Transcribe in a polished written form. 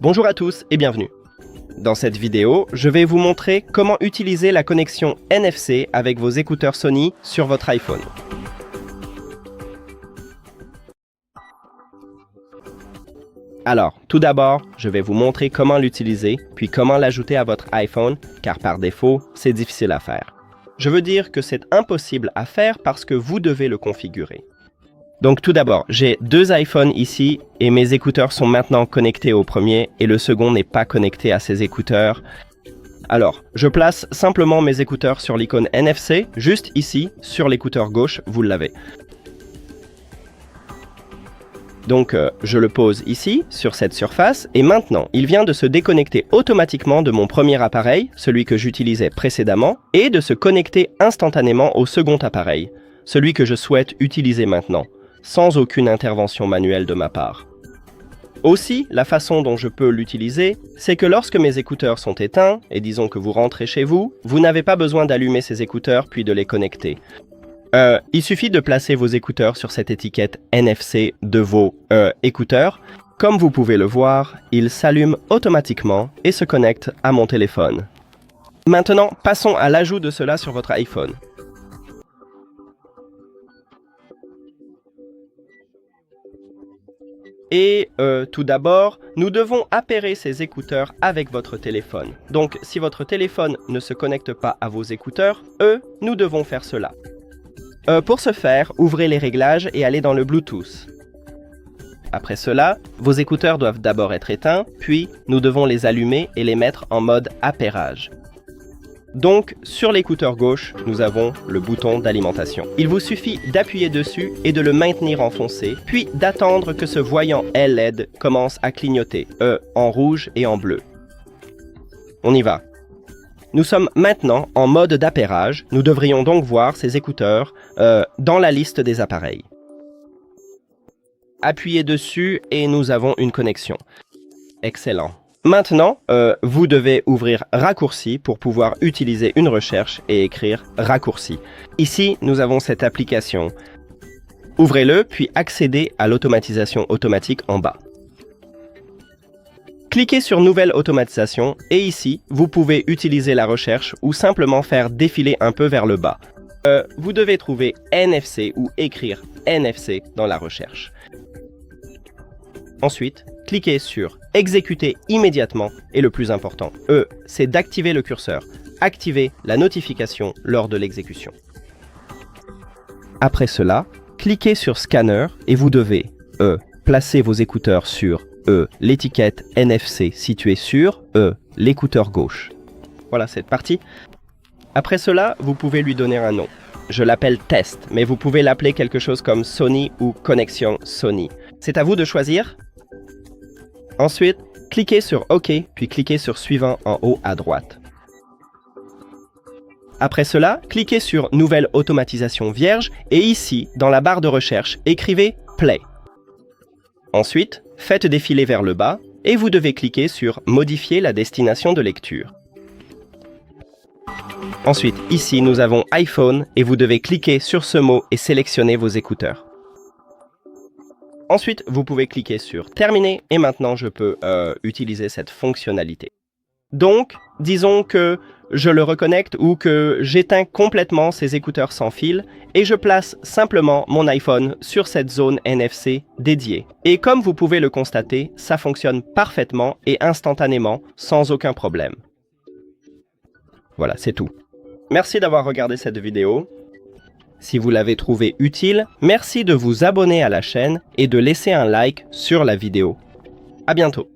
Bonjour à tous et bienvenue. Dans cette vidéo, je vais vous montrer comment utiliser la connexion NFC avec vos écouteurs Sony sur votre iPhone. Alors, tout d'abord, je vais vous montrer comment l'utiliser, puis comment l'ajouter à votre iPhone, car par défaut, c'est difficile à faire. Je veux dire que c'est impossible à faire parce que vous devez le configurer. Donc tout d'abord, j'ai deux iPhones ici et mes écouteurs sont maintenant connectés au premier et le second n'est pas connecté à ces écouteurs. Alors, je place simplement mes écouteurs sur l'icône NFC, juste ici, sur l'écouteur gauche, vous l'avez. Donc, je le pose ici, sur cette surface, et maintenant, il vient de se déconnecter automatiquement de mon premier appareil, celui que j'utilisais précédemment, et de se connecter instantanément au second appareil, celui que je souhaite utiliser maintenant, sans aucune intervention manuelle de ma part. Aussi, la façon dont je peux l'utiliser, c'est que lorsque mes écouteurs sont éteints, et disons que vous rentrez chez vous, vous n'avez pas besoin d'allumer ces écouteurs puis de les connecter. Il suffit de placer vos écouteurs sur cette étiquette NFC de vos écouteurs. Comme vous pouvez le voir, ils s'allument automatiquement et se connectent à mon téléphone. Maintenant, passons à l'ajout de cela sur votre iPhone. Et tout d'abord, nous devons appairer ces écouteurs avec votre téléphone. Donc, si votre téléphone ne se connecte pas à vos écouteurs, nous devons faire cela. Pour ce faire, ouvrez les réglages et allez dans le Bluetooth. Après cela, vos écouteurs doivent d'abord être éteints, puis nous devons les allumer et les mettre en mode appairage. Donc, sur l'écouteur gauche, nous avons le bouton d'alimentation. Il vous suffit d'appuyer dessus et de le maintenir enfoncé, puis d'attendre que ce voyant LED commence à clignoter, en rouge et en bleu. On y va. Nous sommes maintenant en mode d'appairage. Nous devrions donc voir ces écouteurs dans la liste des appareils. Appuyez dessus et nous avons une connexion. Excellent. Maintenant, vous devez ouvrir Raccourci pour pouvoir utiliser une recherche et écrire Raccourci. Ici, nous avons cette application. Ouvrez-le, puis accédez à l'automatisation automatique en bas. Cliquez sur Nouvelle automatisation et ici, vous pouvez utiliser la recherche ou simplement faire défiler un peu vers le bas. Vous devez trouver NFC ou écrire NFC dans la recherche. Ensuite, cliquez sur Exécuter immédiatement et le plus important, c'est d'activer le curseur. Activez la notification lors de l'exécution. Après cela, cliquez sur Scanner et vous devez placer vos écouteurs sur l'étiquette NFC située sur l'écouteur gauche. Voilà, c'est parti. Après cela, vous pouvez lui donner un nom. Je l'appelle Test, mais vous pouvez l'appeler quelque chose comme Sony ou Connexion Sony. C'est à vous de choisir. Ensuite, cliquez sur OK, puis cliquez sur Suivant en haut à droite. Après cela, cliquez sur Nouvelle automatisation vierge et ici, dans la barre de recherche, écrivez Play. Ensuite, faites défiler vers le bas et vous devez cliquer sur Modifier la destination de lecture. Ensuite, ici, nous avons iPhone et vous devez cliquer sur ce mot et sélectionner vos écouteurs. Ensuite, vous pouvez cliquer sur Terminer et maintenant je peux utiliser cette fonctionnalité. Donc, disons que je le reconnecte ou que j'éteins complètement ces écouteurs sans fil et je place simplement mon iPhone sur cette zone NFC dédiée. Et comme vous pouvez le constater, ça fonctionne parfaitement et instantanément sans aucun problème. Voilà, c'est tout. Merci d'avoir regardé cette vidéo. Si vous l'avez trouvé utile, merci de vous abonner à la chaîne et de laisser un like sur la vidéo. À bientôt.